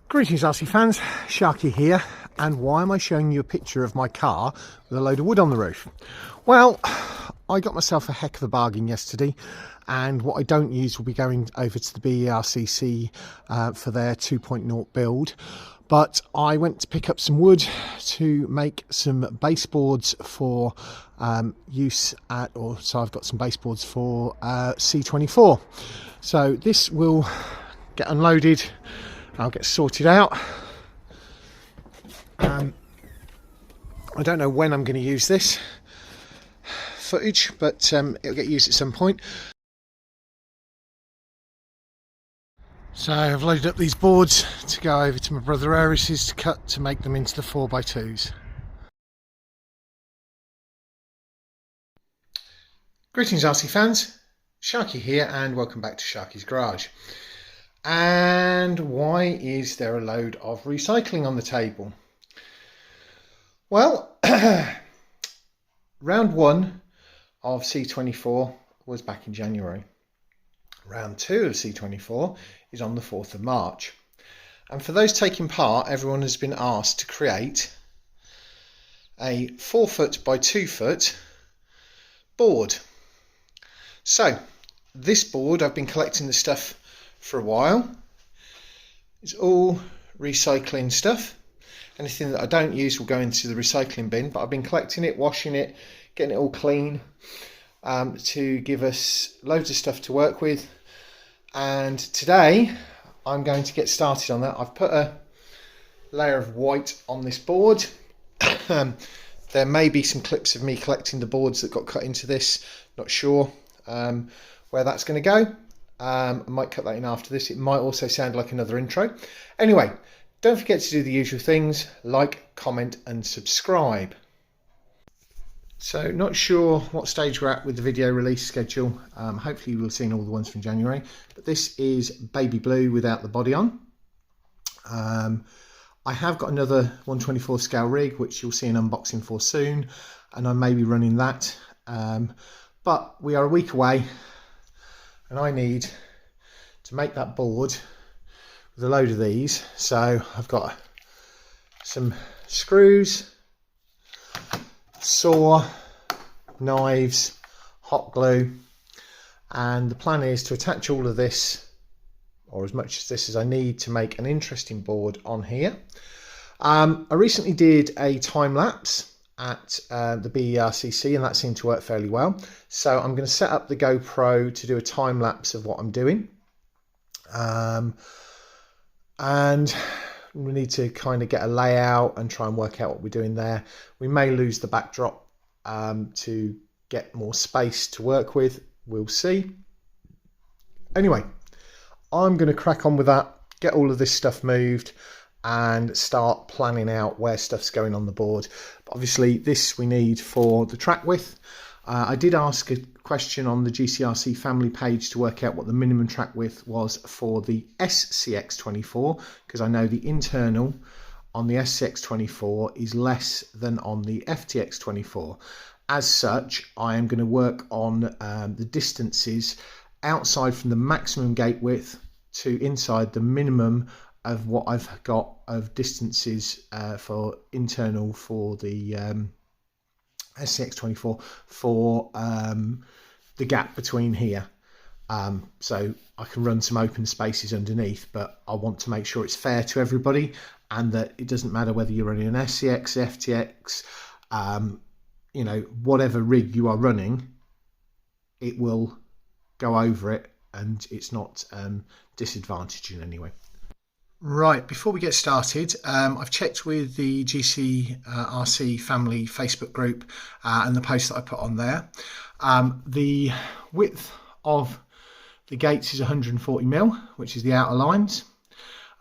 Greetings RC fans, Sharky here, and why am I showing you a picture of my car with a load of wood on the roof? Well, I got myself a heck of a bargain yesterday, and what I don't use will be going over to the BERCC for their 2.0 build, but I went to pick up some wood to make some baseboards for use at, so I've got some baseboards for C24. So this will get unloaded, I'll get sorted out. I don't know when I'm going to use this footage, but it'll get used at some point. So I've loaded up these boards to go over to my brother Aris's to cut to make them into the 4x2s. Greetings RC fans, Sharky here and welcome back to Sharky's Garage. And why is there a load of recycling on the table? Well, round 1 of C24 was back in January. Round 2 of C24 is on the 4th of March. And for those taking part, everyone has been asked to create a 4 foot by 2 foot board. So this board, I've been collecting the stuff for a while. It's all recycling stuff. Anything that I don't use will go into the recycling bin, but I've been collecting it, washing it, getting it all clean to give us loads of stuff to work with. And today I'm going to get started on that. I've put a layer of white on this board. There may be some clips of me collecting the boards that got cut into this, not sure where that's going to go. I might cut that in after this. It might also sound like another intro. Anyway, don't forget to do the usual things, like, comment and subscribe. So not sure what stage we're at with the video release schedule. Hopefully you will have seen all the ones from January, but this is Baby Blue without the body on. I have got another 1/24 scale rig which you'll see an unboxing for soon, and I may be running that, but we are a week away and I need to make that board with a load of these. So I've got some screws, saw, knives, hot glue, and the plan is to attach all of this, or as much of this as I need, to make an interesting board on here. I recently did a time lapse at the BERCC and that seemed to work fairly well, so I'm going to set up the GoPro to do a time lapse of what I'm doing, and we need to kind of get a layout and try and work out what we're doing there. We may lose the backdrop to get more space to work with, we'll see. Anyway, I'm going to crack on with that, get all of this stuff moved and start planning out where stuff's going on the board. But obviously this we need for the track width. I did ask a question on the GCRC family page to work out what the minimum track width was for the SCX24, because I know the internal on the SCX24 is less than on the FTX24. As such, I am going to work on the distances outside from the maximum gate width to inside the minimum of what I've got of distances for internal for the SCX24 for the gap between here. So I can run some open spaces underneath, but I want to make sure it's fair to everybody and that it doesn't matter whether you're running an SCX, FTX, you know, whatever rig you are running, it will go over it and it's not disadvantaged in any way. Right, before we get started, I've checked with the GCRC family Facebook group and the post that I put on there. The width of the gates is 140mm, which is the outer lines,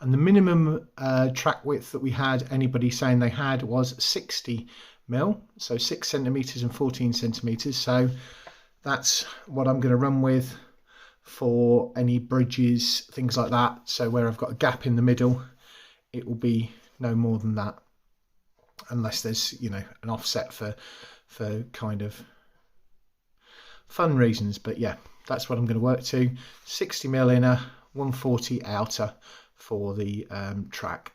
and the minimum track width that we had anybody saying they had was 60mm, so 6 centimeters and 14 centimeters. So that's what I'm going to run with for any bridges, things like that. So where I've got a gap in the middle, it will be no more than that, unless there's, you know, an offset for kind of fun reasons. But yeah, that's what I'm going to work to. 60mm inner, 140 outer for the track.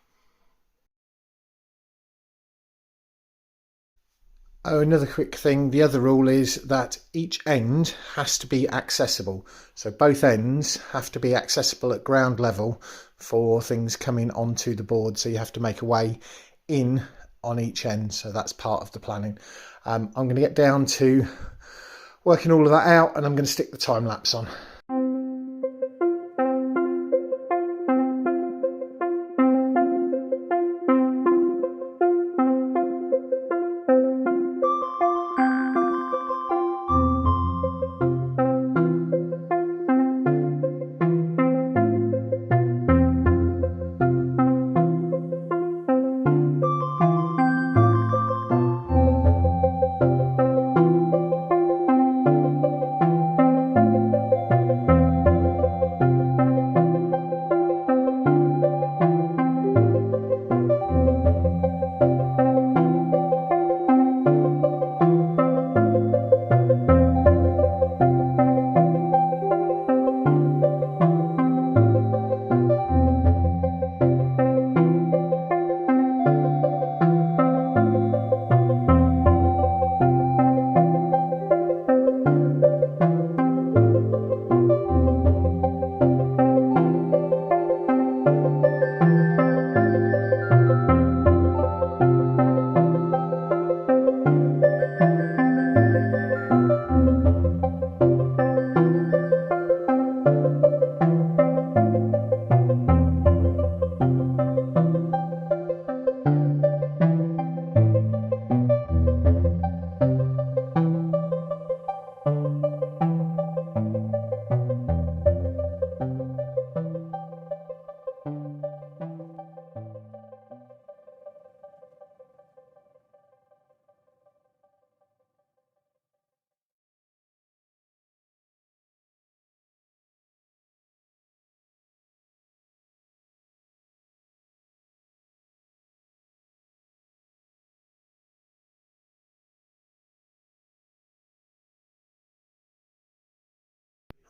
Oh, another quick thing, the other rule is that each end has to be accessible. So both ends have to be accessible at ground level for things coming onto the board. So you have to make a way in on each end. So that's part of the planning. I'm going to get down to working all of that out, and I'm going to stick the time lapse on.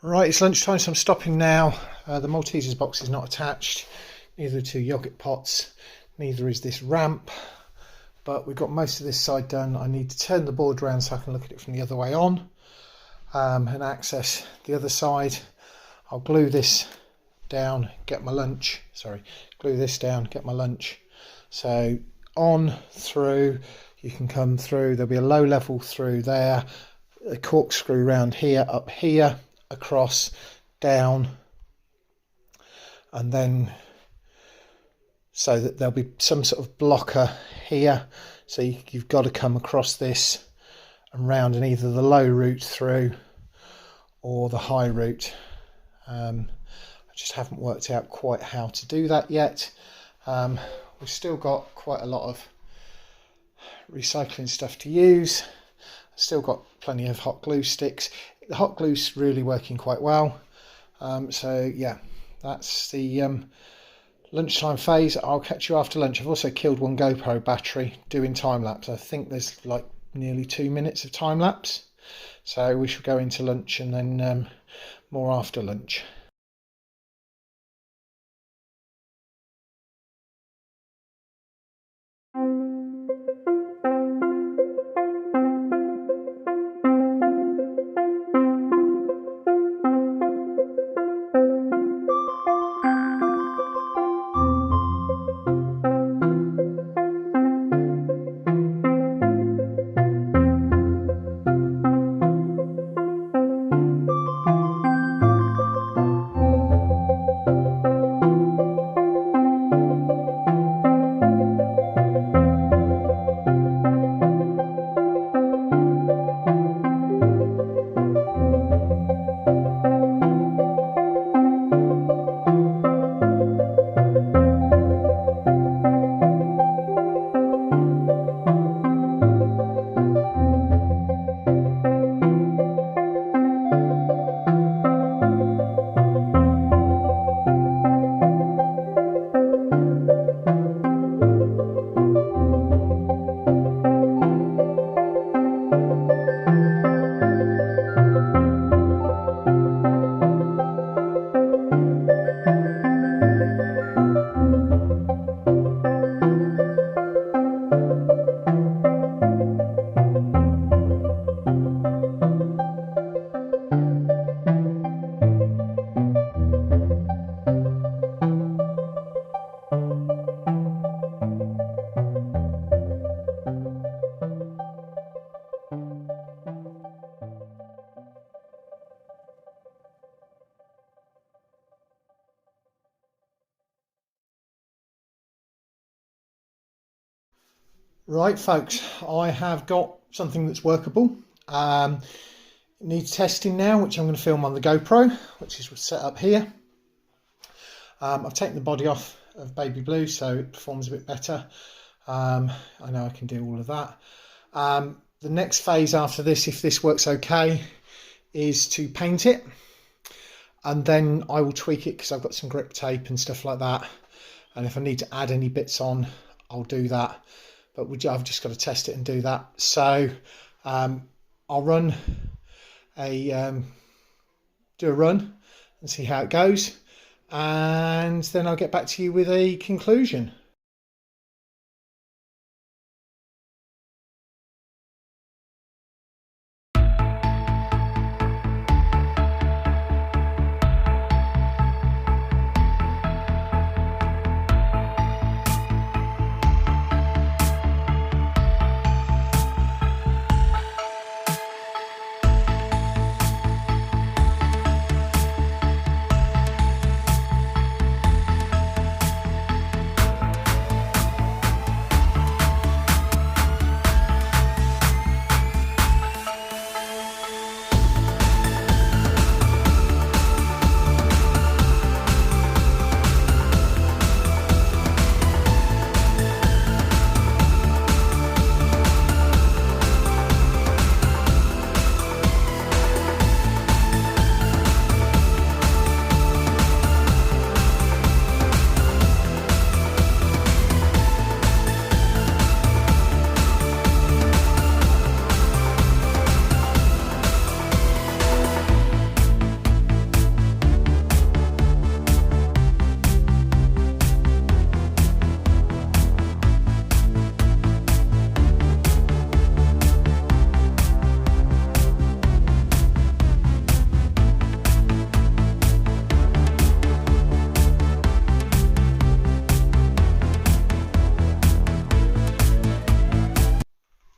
Right, it's lunchtime, so I'm stopping now. The Maltesers box is not attached, neither are two yoghurt pots, neither is this ramp, but we've got most of this side done. I need to turn the board around so I can look at it from the other way on and access the other side. I'll glue this down, get my lunch, glue this down, get my lunch. So on through, you can come through, there'll be a low level through there, a corkscrew round here, up here, across, down, and then so that there'll be some sort of blocker here, so you've got to come across this and round in either the low route through or the high route. I just haven't worked out quite how to do that yet. We've still got quite a lot of recycling stuff to use. Still got plenty of hot glue sticks. The hot glue's really working quite well. So yeah, that's the lunchtime phase. I'll catch you after lunch. I've also killed one GoPro battery doing time lapse. I think there's like nearly 2 minutes of time lapse. So we shall go into lunch and then more after lunch. Right folks, I have got something that's workable. It needs testing now, which I'm going to film on the GoPro, which is set up here. I've taken the body off of Baby Blue so it performs a bit better. I know I can do all of that. The next phase after this, if this works okay, is to paint it, and then I will tweak it because I've got some grip tape and stuff like that, and if I need to add any bits on, I'll do that. But I've just got to test it and do that. So I'll run do a run and see how it goes, and then I'll get back to you with a conclusion.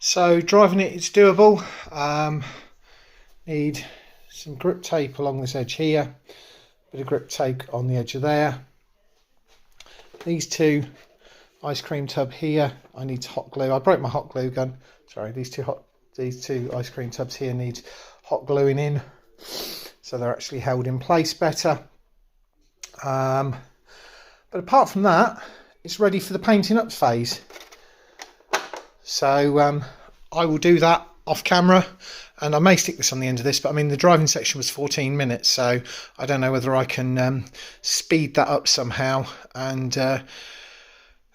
So driving it's doable. Need some grip tape along this edge here, bit of grip tape on the edge of there. These two ice cream tub here, I need hot glue. I broke my hot glue gun. Sorry, these two ice cream tubs here need hot gluing in, so they're actually held in place better. But apart from that, it's ready for the painting up phase. So I will do that off camera, and I may stick this on the end of this, but I mean the driving section was 14 minutes, so I don't know whether I can speed that up somehow and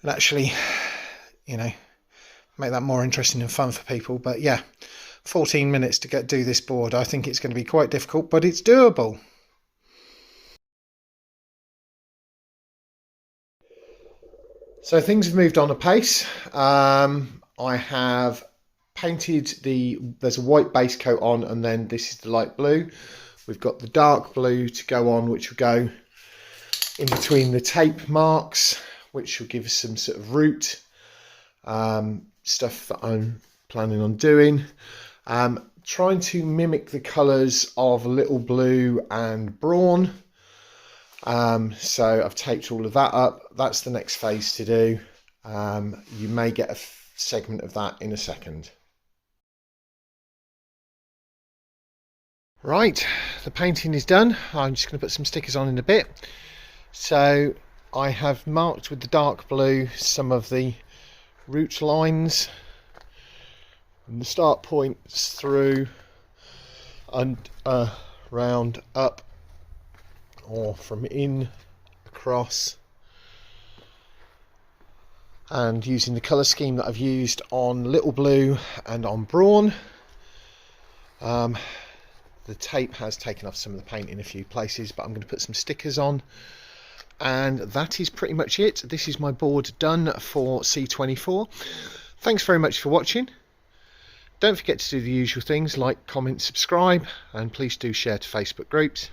actually, you know, make that more interesting and fun for people. But yeah, 14 minutes to do this board. I think it's going to be quite difficult, but it's doable. So things have moved on apace. I have painted there's a white base coat on, and then this is the light blue. We've got the dark blue to go on, which will go in between the tape marks, which will give us some sort of root stuff that I'm planning on doing. Trying to mimic the colours of Lil Blue and Brawn. So I've taped all of that up. That's the next phase to do. You may get a segment of that in a second. Right, the painting is done. I'm just going to put some stickers on in a bit. So I have marked with the dark blue some of the root lines and the start points through and round up, or from in across, and using the colour scheme that I've used on Lil Blue and on Brawn. The tape has taken off some of the paint in a few places, but I'm going to put some stickers on, and that is pretty much it. This is my board done for C24. Thanks very much for watching. Don't forget to do the usual things like comment, subscribe, and please do share to Facebook groups,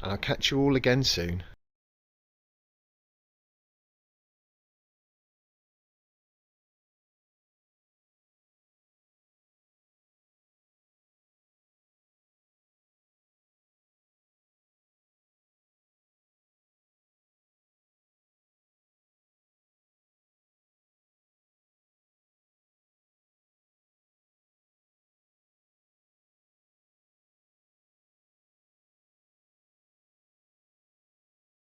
and I'll catch you all again soon.